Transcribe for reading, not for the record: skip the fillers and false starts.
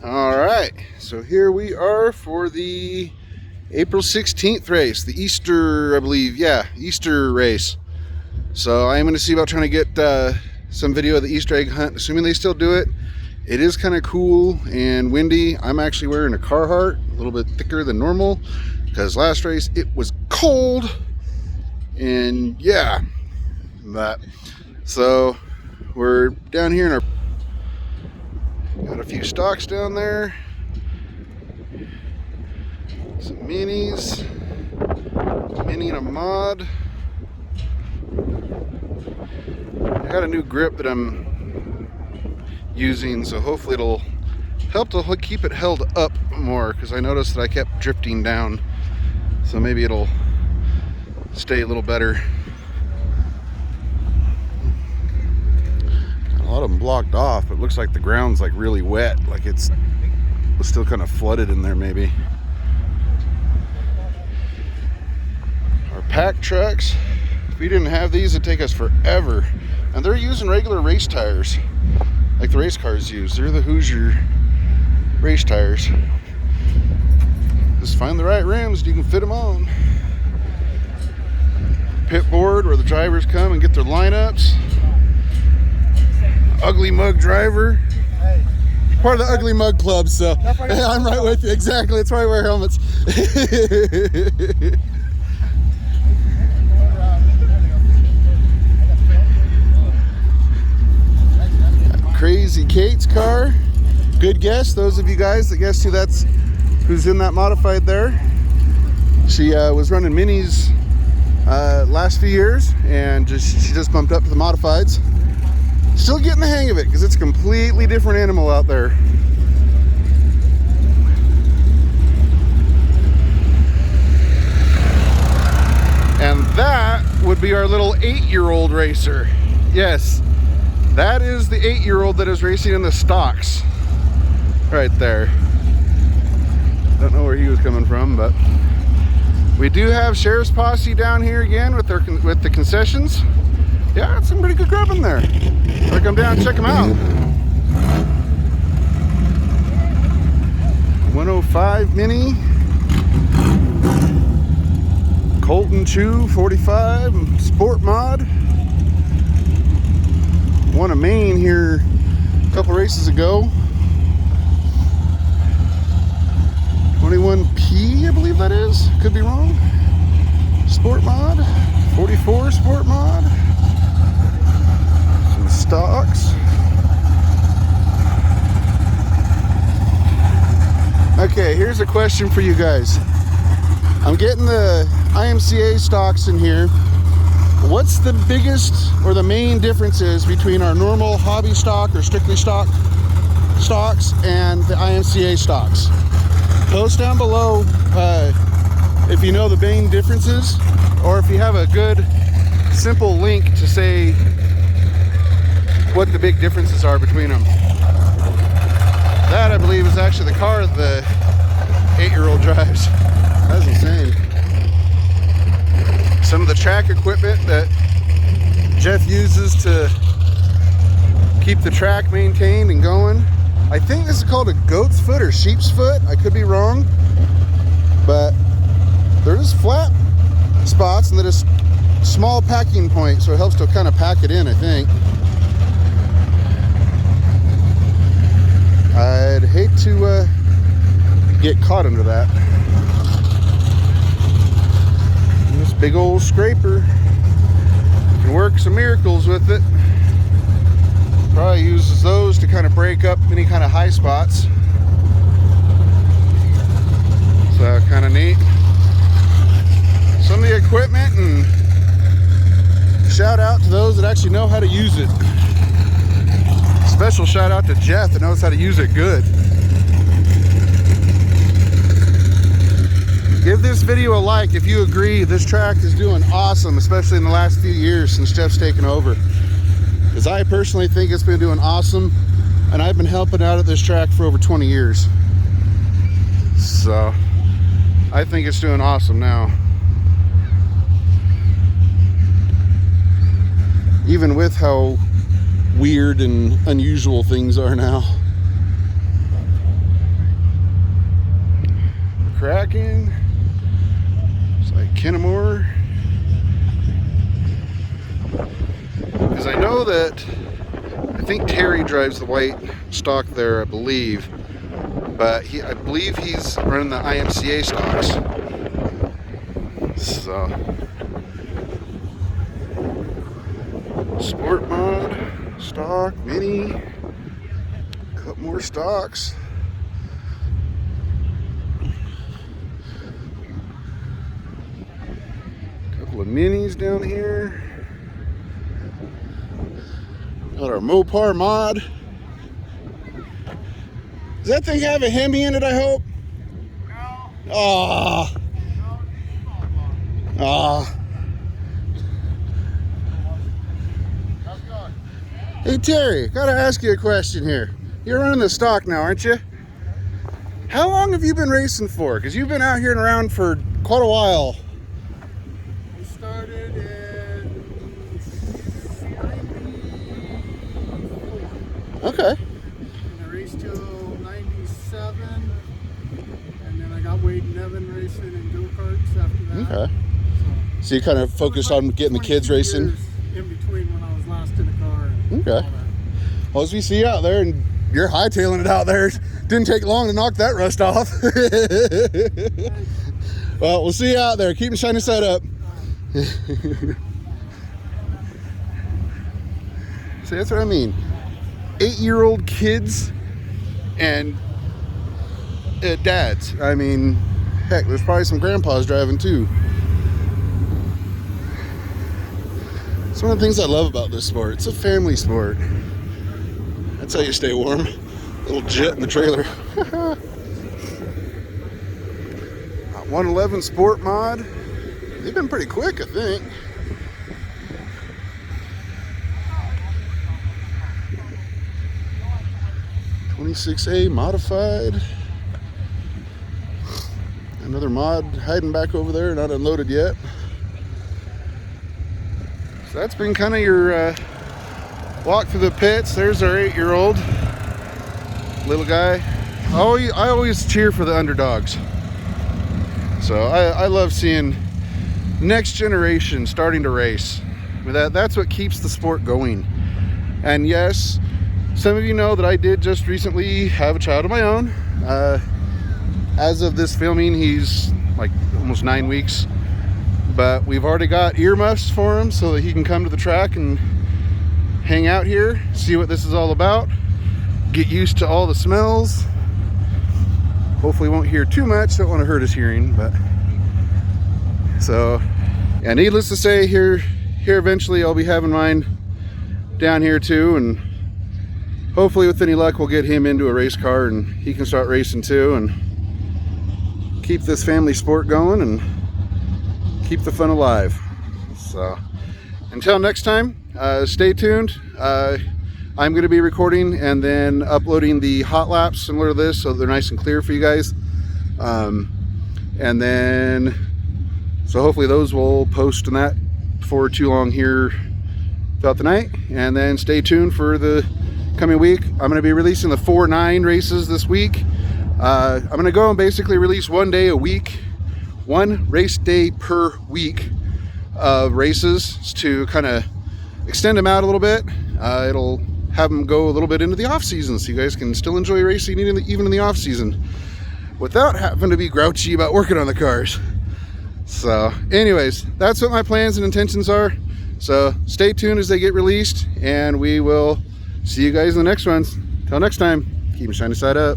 All right, so here we are for the April 16th race, the Easter, I believe, yeah, Easter race. So I'm going to see about trying to get some video of the Easter egg hunt, assuming they still do it. It is kind of cool and windy. I'm actually wearing a Carhartt, a little bit thicker than normal, because last race it was cold. And yeah, so we're down here in our, got a few stocks down there, some minis, mini and a mod. I got a new grip that I'm using, so hopefully it'll help to keep it held up more, because I noticed that I kept drifting down, so maybe it'll stay a little better. A lot of them blocked off, but it looks like the ground's like really wet, like it's still kind of flooded in there maybe. Our pack trucks, if we didn't have these, it'd take us forever. And they're using regular race tires, like the race cars use. They're the Hoosier race tires. Just find the right rims and you can fit them on. Pit board where the drivers come and get their lineups. Ugly Mug driver, part of the Ugly Mug Club, so I'm right with you. Exactly, that's why I wear helmets. Crazy Kate's car. Good guess, those of you guys that guessed who's in that modified there. She was running minis last few years, and she just bumped up to the modifieds. Still getting the hang of it, because it's a completely different animal out there. And that would be our little 8-year-old racer. Yes, that is the 8-year-old that is racing in the stocks. Right there. Don't know where he was coming from, but we do have Sheriff's Posse down here again with the concessions. Yeah, it's some pretty good grub in there. Gotta come down and check them out. 105 Mini, Colton Chew 45 Sport Mod. Won a main here a couple races ago. 21P, I believe that is. Could be wrong. Sport Mod, 44 Sport Mod. Stocks. Okay, here's a question for you guys. I'm getting the IMCA stocks in here. What's the biggest or the main differences between our normal hobby stock or strictly stock stocks and the IMCA stocks? Post down below if you know the main differences, or if you have a good simple link to say what the big differences are between them. That, I believe, is actually the car the 8-year-old drives. That's insane. Some of the track equipment that Jeff uses to keep the track maintained and going. I think this is called a goat's foot or sheep's foot. I could be wrong, but they're just flat spots and they're just small packing points, so it helps to kind of pack it in, I think. I'd hate to get caught under that. And this big old scraper can work some miracles with it. Probably uses those to kind of break up any kind of high spots. So kind of neat. Some of the equipment, and shout out to those that actually know how to use it. Special shout out to Jeff that knows how to use it good. Give this video a like if you agree this track is doing awesome, especially in the last few years since Jeff's taken over. Because I personally think it's been doing awesome, and I've been helping out at this track for over 20 years. So I think it's doing awesome now. Even with how weird and unusual things are now. that I think Terry drives the white stock there, I believe. But I believe he's running the IMCA stocks. So, Sport Mod, stock, mini, a couple more stocks. Couple of minis down here. Got our Mopar mod. Does that thing have a Hemi in it, I hope? No. Ah. Ah. Hey Terry, gotta ask you a question here. You're running the stock now, aren't you? How long have you been racing for? Because you've been out here and around for quite a while. I started in 94. Okay. And I raced till 97. And then I got Wade and Evan racing in go-karts after that. Okay. So you kind of focused on getting the kids racing? Years in between when I was last in a car. And okay. Well, as we see you out there, and you're hightailing it out there, didn't take long to knock that rust off. Well, we'll see you out there. Keep the shiny side up. See, that's what I mean. 8-year-old kids and dads. I mean, heck, there's probably some grandpas driving too. It's one of the things I love about this sport. It's a family sport. That's how you stay warm. Little jet in the trailer. 111 Sport Mod. They've been pretty quick, I think. .26A modified. Another mod hiding back over there, not unloaded yet. So that's been kind of your walk through the pits. There's our 8-year-old little guy. I always cheer for the underdogs. So I love seeing next generation starting to race. That's what keeps the sport going. And yes, some of you know that I did just recently have a child of my own. As of this filming, he's like almost 9 weeks. But we've already got earmuffs for him so that he can come to the track and hang out here, see what this is all about, get used to all the smells. Hopefully won't hear too much, don't want to hurt his hearing, but so yeah, needless to say, here eventually I'll be having mine down here too, and hopefully with any luck we'll get him into a race car and he can start racing too and keep this family sport going and keep the fun alive. So until next time, stay tuned. I'm going to be recording and then uploading the hot laps similar to this so they're nice and clear for you guys. And then, so hopefully those will post on that before too long here throughout the night. And then stay tuned for the coming week. I'm going to be releasing the 4-9 races this week. I'm going to go and basically release one day a week, one race day per week of races to kind of extend them out a little bit. It'll have them go a little bit into the off season so you guys can still enjoy racing even in the off season without having to be grouchy about working on the cars. So anyways, that's what my plans and intentions are. So stay tuned as they get released and we will see you guys in the next ones. Till next time, keep your shiny side up.